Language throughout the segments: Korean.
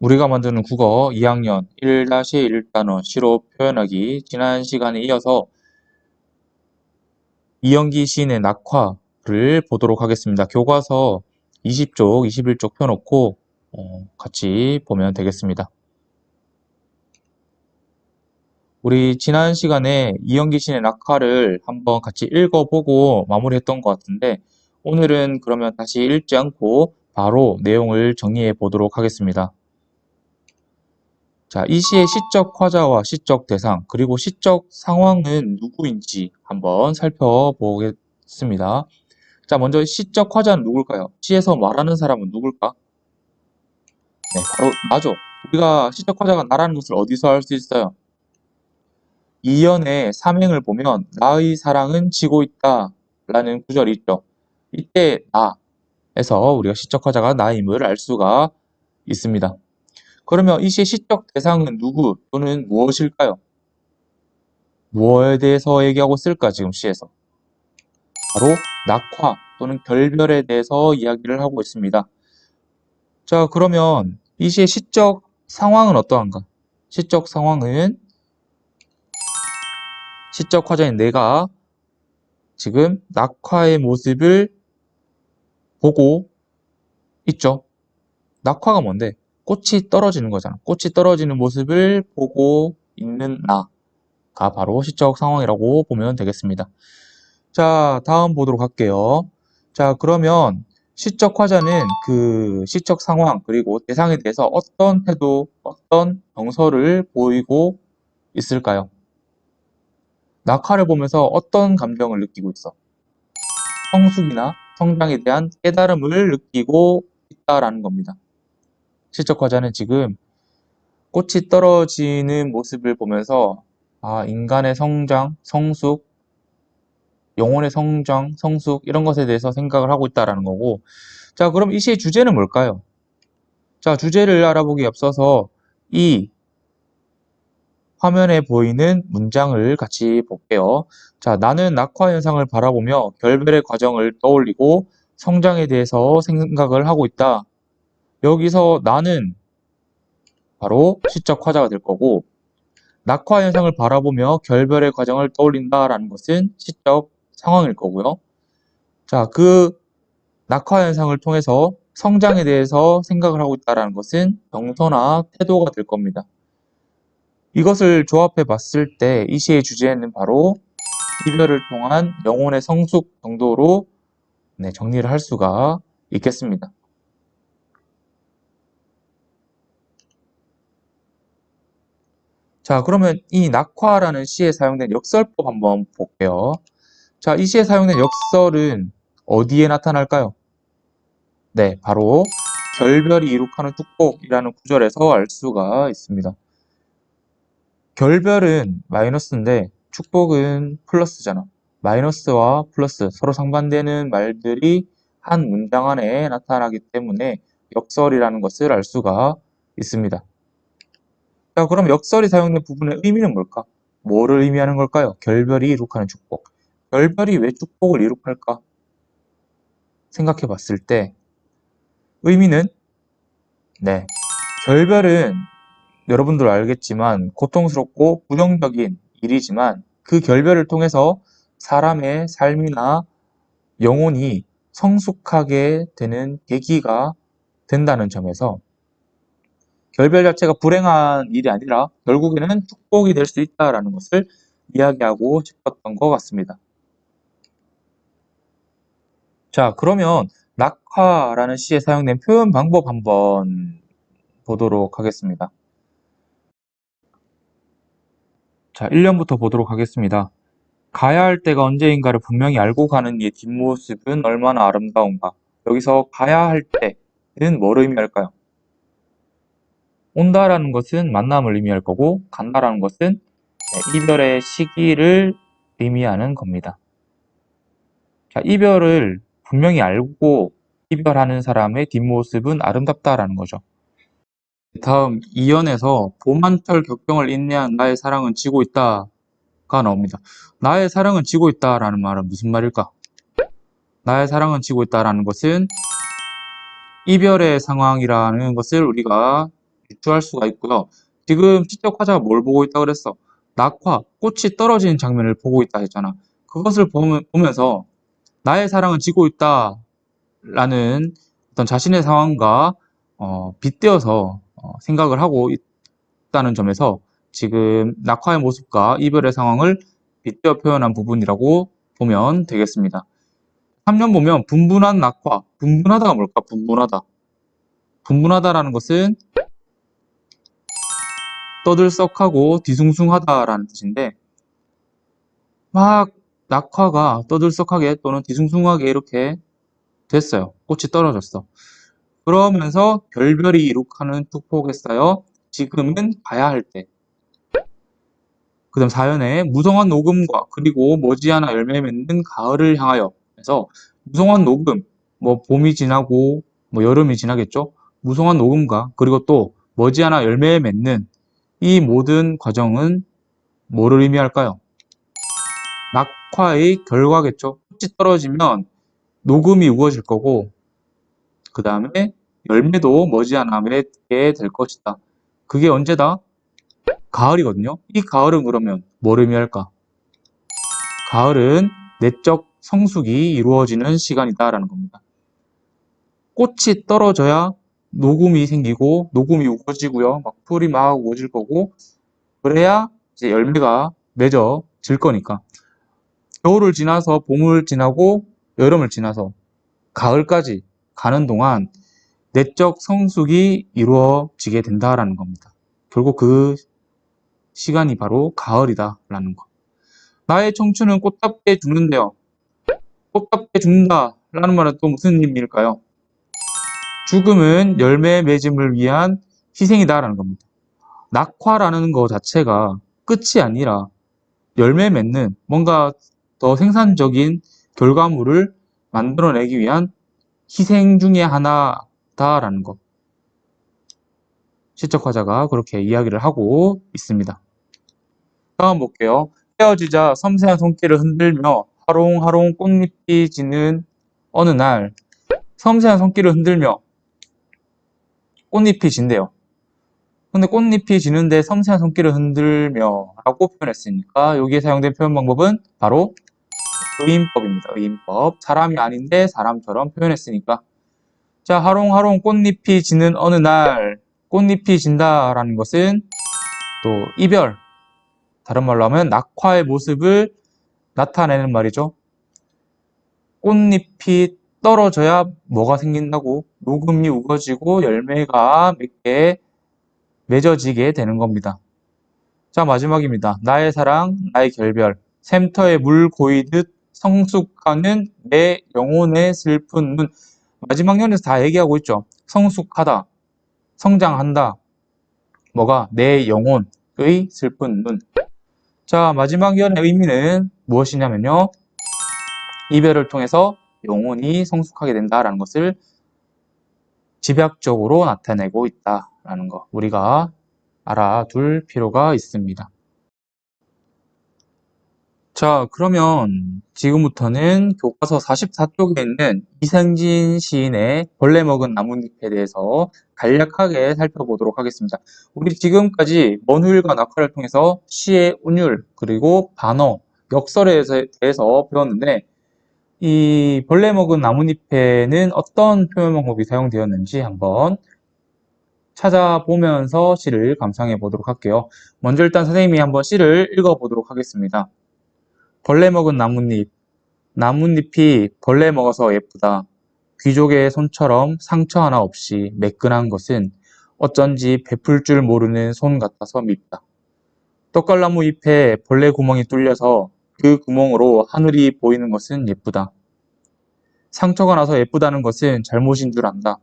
우리가 만드는 국어 2학년 1-1단원 시로 표현하기 지난 시간에 이어서 이영기 시인의 낙화를 보도록 하겠습니다. 교과서 20쪽, 21쪽 펴놓고 같이 보면 되겠습니다. 우리 지난 시간에 이영기 시인의 낙화를 한번 같이 읽어보고 마무리했던 것 같은데 오늘은 그러면 다시 읽지 않고 바로 내용을 정리해 보도록 하겠습니다. 자, 이 시의 시적 화자와 시적 대상, 그리고 시적 상황은 누구인지 한번 살펴보겠습니다. 자, 먼저 시적 화자는 누굴까요? 시에서 말하는 사람은 누굴까? 네, 바로 나죠. 우리가 시적 화자가 나라는 것을 어디서 알 수 있어요? 이연의 삼행을 보면 나의 사랑은 지고 있다 라는 구절이 있죠. 이때 나에서 우리가 시적 화자가 나임을 알 수가 있습니다. 그러면 이 시의 시적 대상은 누구 또는 무엇일까요? 무엇에 대해서 얘기하고 있을까 지금 시에서? 바로 낙화 또는 결별에 대해서 이야기를 하고 있습니다. 자, 그러면 이 시의 시적 상황은 어떠한가? 시적 상황은 시적 화자인 내가 지금 낙화의 모습을 보고 있죠. 낙화가 뭔데? 꽃이 떨어지는 거잖아. 꽃이 떨어지는 모습을 보고 있는 나가 바로 시적 상황이라고 보면 되겠습니다. 자, 다음 보도록 할게요. 자, 그러면 시적 화자는 그 시적 상황 그리고 대상에 대해서 어떤 태도, 어떤 정서를 보이고 있을까요? 낙화를 보면서 어떤 감정을 느끼고 있어? 성숙이나 성장에 대한 깨달음을 느끼고 있다라는 겁니다. 시적 화자는 지금 꽃이 떨어지는 모습을 보면서 인간의 성장, 성숙, 영혼의 성장, 성숙 이런 것에 대해서 생각을 하고 있다라는 거고, 자, 그럼 이 시의 주제는 뭘까요? 자, 주제를 알아보기에 앞서서 이 화면에 보이는 문장을 같이 볼게요. 자, 나는 낙화 현상을 바라보며 결별의 과정을 떠올리고 성장에 대해서 생각을 하고 있다. 여기서 나는 바로 시적 화자가 될 거고, 낙화 현상을 바라보며 결별의 과정을 떠올린다라는 것은 시적 상황일 거고요. 자, 그 낙화 현상을 통해서 성장에 대해서 생각을 하고 있다는 것은 정서나 태도가 될 겁니다. 이것을 조합해 봤을 때 이 시의 주제는 바로 이별을 통한 영혼의 성숙 정도로 정리를 할 수가 있겠습니다. 자, 그러면 이 낙화라는 시에 사용된 역설법 한번 볼게요. 자, 이 시에 사용된 역설은 어디에 나타날까요? 네, 바로 결별이 이룩하는 축복이라는 구절에서 알 수가 있습니다. 결별은 마이너스인데 축복은 플러스잖아. 마이너스와 플러스 서로 상반되는 말들이 한 문장 안에 나타나기 때문에 역설이라는 것을 알 수가 있습니다. 자, 그럼 역설이 사용된 부분의 의미는 뭘까? 뭐를 의미하는 걸까요? 결별이 이룩하는 축복. 결별이 왜 축복을 이룩할까? 생각해 봤을 때 의미는 결별은 여러분들 알겠지만 고통스럽고 부정적인 일이지만 그 결별을 통해서 사람의 삶이나 영혼이 성숙하게 되는 계기가 된다는 점에서 결별 자체가 불행한 일이 아니라 결국에는 축복이 될 수 있다는 것을 이야기하고 싶었던 것 같습니다. 자, 그러면 낙화라는 시에 사용된 표현 방법 한번 보도록 하겠습니다. 자, 1년부터 보도록 하겠습니다. 가야 할 때가 언제인가를 분명히 알고 가는 이의 뒷모습은 얼마나 아름다운가. 여기서 가야 할 때는 뭐를 의미할까요? 온다라는 것은 만남을 의미할 거고 간다라는 것은 이별의 시기를 의미하는 겁니다. 자, 이별을 분명히 알고 이별하는 사람의 뒷모습은 아름답다라는 거죠. 다음 2연에서 봄한철 격경을 인내한 나의 사랑은 지고 있다가 나옵니다. 나의 사랑은 지고 있다라는 말은 무슨 말일까? 나의 사랑은 지고 있다라는 것은 이별의 상황이라는 것을 우리가 유추할 수가 있고요. 지금 시적 화자가 뭘 보고 있다 그랬어? 낙화, 꽃이 떨어지는 장면을 보고 있다 했잖아. 그것을 보면서 나의 사랑은 지고 있다 라는 어떤 자신의 상황과 빗대어서 생각을 하고 있다는 점에서 지금 낙화의 모습과 이별의 상황을 빗대어 표현한 부분이라고 보면 되겠습니다. 3년 보면 분분한 낙화, 분분하다가 뭘까? 분분하다. 분분하다라는 것은 떠들썩하고 뒤숭숭하다라는 뜻인데 막 낙화가 떠들썩하게 또는 뒤숭숭하게 이렇게 됐어요. 꽃이 떨어졌어. 그러면서 별별이 이룩하는 축복에 쌓여 지금은 가야 할 때. 그 다음 사연에 무성한 녹음과 그리고 머지않아 열매 맺는 가을을 향하여 해서 무성한 녹음, 뭐 봄이 지나고 뭐 여름이 지나겠죠. 무성한 녹음과 그리고 또 머지않아 열매 맺는 이 모든 과정은 뭐를 의미할까요? 낙화의 결과겠죠. 꽃이 떨어지면 녹음이 우거질 거고 그 다음에 열매도 머지않아 맺게 될 것이다. 그게 언제다? 가을이거든요. 이 가을은 그러면 뭘 의미할까? 가을은 내적 성숙이 이루어지는 시간이다라는 겁니다. 꽃이 떨어져야 녹음이 생기고 녹음이 우거지고요. 막 풀이 막 우거질 거고 그래야 이제 열매가 맺어질 거니까 겨울을 지나서 봄을 지나고 여름을 지나서 가을까지 가는 동안 내적 성숙이 이루어지게 된다라는 겁니다. 결국 그 시간이 바로 가을이다라는 거. 나의 청춘은 꽃답게 죽는데요. 꽃답게 죽는다라는 말은 또 무슨 의미일까요? 죽음은 열매 맺음을 위한 희생이다라는 겁니다. 낙화라는 거 자체가 끝이 아니라 열매 맺는 뭔가 더 생산적인 결과물을 만들어내기 위한 희생 중에 하나다라는 것. 시적 화자가 그렇게 이야기를 하고 있습니다. 다음 볼게요. 헤어지자 섬세한 손길을 흔들며 하롱하롱 꽃잎이 지는 어느 날 섬세한 손길을 흔들며 꽃잎이 진대요. 근데 꽃잎이 지는데 섬세한 손길을 흔들며 라고 표현했으니까 여기에 사용된 표현 방법은 바로 의인법입니다. 의인법. 사람이 아닌데 사람처럼 표현했으니까. 자, 하롱하롱 꽃잎이 지는 어느 날 꽃잎이 진다라는 것은 또 이별, 다른 말로 하면 낙화의 모습을 나타내는 말이죠. 꽃잎이 떨어져야 뭐가 생긴다고? 녹음이 우거지고 열매가 몇 개 맺어지게 되는 겁니다. 자, 마지막입니다. 나의 사랑, 나의 결별, 샘터에 물 고이듯 성숙하는 내 영혼의 슬픈 눈. 마지막 연에서 다 얘기하고 있죠. 성숙하다, 성장한다. 뭐가? 내 영혼의 슬픈 눈. 자, 마지막 연의 의미는 무엇이냐면요. 이별을 통해서 영혼이 성숙하게 된다라는 것을 집약적으로 나타내고 있다라는 거. 우리가 알아둘 필요가 있습니다. 자, 그러면 지금부터는 교과서 44쪽에 있는 이상진 시인의 벌레 먹은 나뭇잎에 대해서 간략하게 살펴보도록 하겠습니다. 우리 지금까지 먼 후일과 낙화를 통해서 시의 운율, 그리고 반어, 역설에 대해서 배웠는데 이 벌레 먹은 나뭇잎에는 어떤 표현 방법이 사용되었는지 한번 찾아보면서 시를 감상해 보도록 할게요. 먼저 일단 선생님이 한번 시를 읽어보도록 하겠습니다. 벌레 먹은 나뭇잎. 나뭇잎이 벌레 먹어서 예쁘다. 귀족의 손처럼 상처 하나 없이 매끈한 것은 어쩐지 베풀 줄 모르는 손 같아서 밉다. 떡갈나무 잎에 벌레 구멍이 뚫려서 그 구멍으로 하늘이 보이는 것은 예쁘다. 상처가 나서 예쁘다는 것은 잘못인 줄 안다.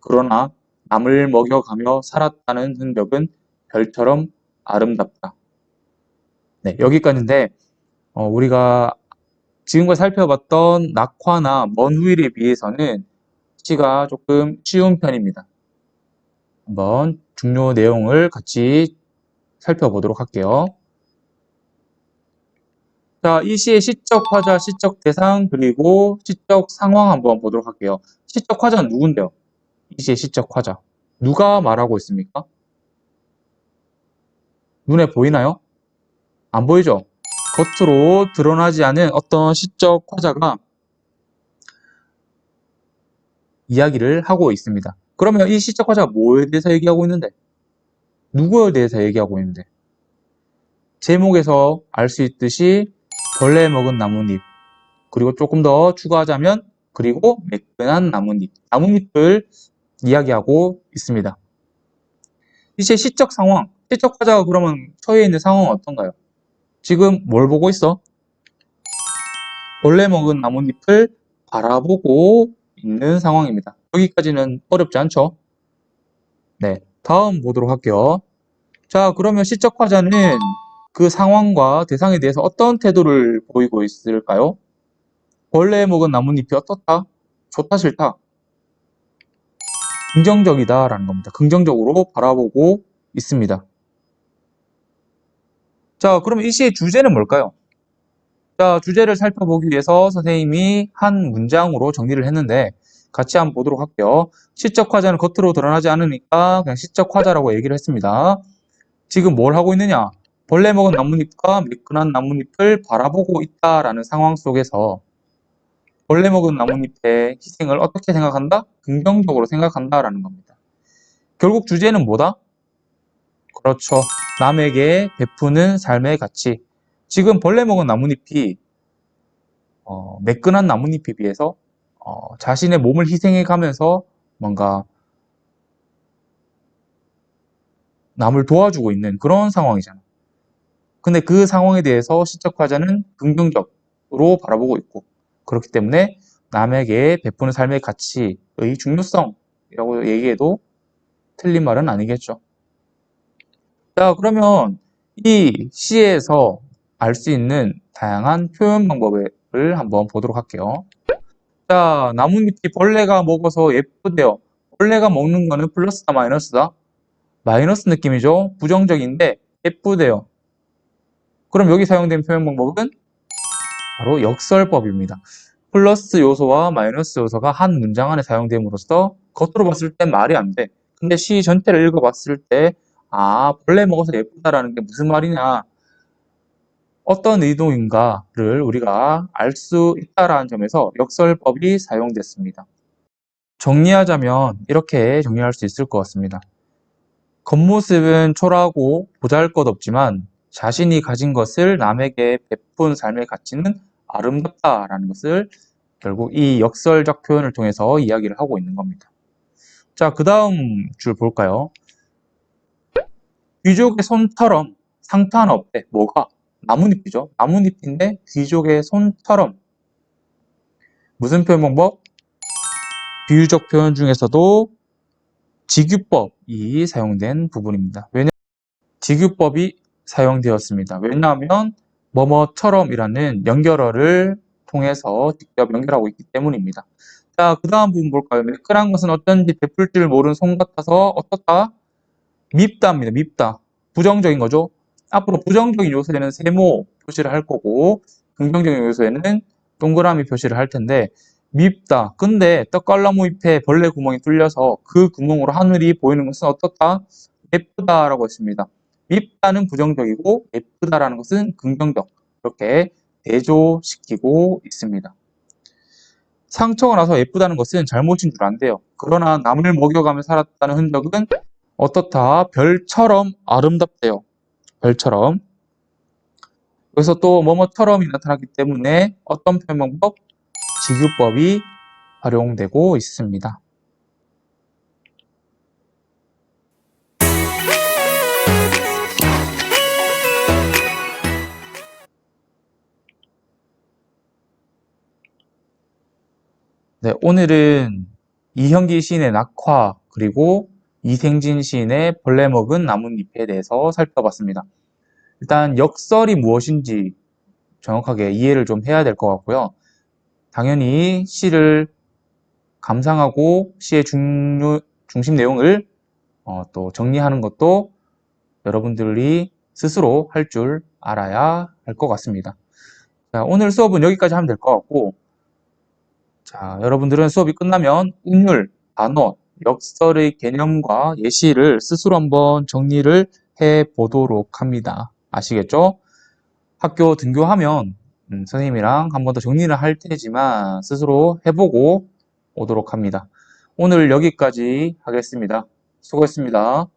그러나 남을 먹여가며 살았다는 흔적은 별처럼 아름답다. 네, 여기까지인데 우리가 지금까지 살펴봤던 낙화나 먼 후일에 비해서는 시가 조금 쉬운 편입니다. 한번 중요 내용을 같이 살펴보도록 할게요. 자, 이 시의 시적 화자, 시적 대상, 그리고 시적 상황 한번 보도록 할게요. 시적 화자는 누군데요? 이 시의 시적 화자. 누가 말하고 있습니까? 눈에 보이나요? 안 보이죠? 겉으로 드러나지 않은 어떤 시적 화자가 이야기를 하고 있습니다. 그러면 이 시적 화자가 뭐에 대해서 얘기하고 있는데? 누구에 대해서 얘기하고 있는데? 제목에서 알 수 있듯이 벌레 먹은 나뭇잎, 그리고 조금 더 추가하자면 그리고 매끈한 나뭇잎을 이야기하고 있습니다. 이제 시적 상황, 시적 화자가 그러면 처해 있는 상황은 어떤가요? 지금 뭘 보고 있어? 벌레 먹은 나뭇잎을 바라보고 있는 상황입니다. 여기까지는 어렵지 않죠? 네, 다음 보도록 할게요. 자, 그러면 시적 화자는 그 상황과 대상에 대해서 어떤 태도를 보이고 있을까요? 벌레 먹은 나뭇잎이 어떻다? 좋다, 싫다? 긍정적이다 라는 겁니다. 긍정적으로 바라보고 있습니다. 자, 그러면 이 시의 주제는 뭘까요? 자, 주제를 살펴보기 위해서 선생님이 한 문장으로 정리를 했는데 같이 한번 보도록 할게요. 시적 화자는 겉으로 드러나지 않으니까 그냥 시적 화자라고 얘기를 했습니다. 지금 뭘 하고 있느냐? 벌레 먹은 나뭇잎과 매끈한 나뭇잎을 바라보고 있다라는 상황 속에서 벌레 먹은 나뭇잎의 희생을 어떻게 생각한다? 긍정적으로 생각한다라는 겁니다. 결국 주제는 뭐다? 그렇죠. 남에게 베푸는 삶의 가치. 지금 벌레 먹은 나뭇잎이 매끈한 나뭇잎에 비해서 자신의 몸을 희생해 가면서 뭔가 남을 도와주고 있는 그런 상황이잖아. 근데 그 상황에 대해서 시적 화자는 긍정적으로 바라보고 있고 그렇기 때문에 남에게 베푸는 삶의 가치의 중요성이라고 얘기해도 틀린 말은 아니겠죠. 자, 그러면 이 시에서 알 수 있는 다양한 표현 방법을 한번 보도록 할게요. 자, 나뭇잎이 벌레가 먹어서 예쁘대요. 벌레가 먹는 거는 플러스다, 마이너스다? 마이너스 느낌이죠. 부정적인데 예쁘대요. 그럼 여기 사용된 표현 방법은 바로 역설법입니다. 플러스 요소와 마이너스 요소가 한 문장 안에 사용됨으로써 겉으로 봤을 땐 말이 안 돼. 근데 시 전체를 읽어봤을 때 벌레 먹어서 예쁘다라는 게 무슨 말이냐, 어떤 의도인가를 우리가 알 수 있다라는 점에서 역설법이 사용됐습니다. 정리하자면 이렇게 정리할 수 있을 것 같습니다. 겉모습은 초라하고 보잘것없지만 자신이 가진 것을 남에게 베푼 삶의 가치는 아름답다라는 것을 결국 이 역설적 표현을 통해서 이야기를 하고 있는 겁니다. 자, 그 다음 줄 볼까요? 귀족의 손처럼 상처 하나 없대. 뭐가? 나뭇잎이죠. 나뭇잎인데 귀족의 손처럼. 무슨 표현 방법? 비유적 표현 중에서도 직유법이 사용된 부분입니다. 직유법이 사용되었습니다. 왜냐하면 뭐뭐처럼이라는 연결어를 통해서 직접 연결하고 있기 때문입니다. 자, 그 다음 부분 볼까요? 매끈한 것은 어쩐지 베풀 줄 모르는 손 같아서 어떻다? 밉다입니다. 밉다. 부정적인 거죠. 앞으로 부정적인 요소에는 세모 표시를 할 거고 긍정적인 요소에는 동그라미 표시를 할 텐데 밉다. 근데 떡갈나무 잎에 벌레 구멍이 뚫려서 그 구멍으로 하늘이 보이는 것은 어떻다? 예쁘다라고 했습니다. 밉다는 부정적이고 예쁘다라는 것은 긍정적. 이렇게 대조시키고 있습니다. 상처가 나서 예쁘다는 것은 잘못인 줄 안돼요. 그러나 남을 먹여가며 살았다는 흔적은 어떻다? 별처럼 아름답대요. 별처럼. 여기서 또 뭐뭐처럼이 나타나기 때문에 어떤 표현 방법? 직유법이 활용되고 있습니다. 네, 오늘은 이형기 시인의 낙화 그리고 이생진 시인의 벌레 먹은 나뭇잎에 대해서 살펴봤습니다. 일단 역설이 무엇인지 정확하게 이해를 좀 해야 될 것 같고요. 당연히 시를 감상하고 시의 중심 내용을 또 정리하는 것도 여러분들이 스스로 할 줄 알아야 할 것 같습니다. 자, 오늘 수업은 여기까지 하면 될 것 같고, 자, 여러분들은 수업이 끝나면 운율, 단어, 역설의 개념과 예시를 스스로 한번 정리를 해보도록 합니다. 아시겠죠? 학교 등교하면 선생님이랑 한 번 더 정리를 할 테지만 스스로 해보고 오도록 합니다. 오늘 여기까지 하겠습니다. 수고했습니다.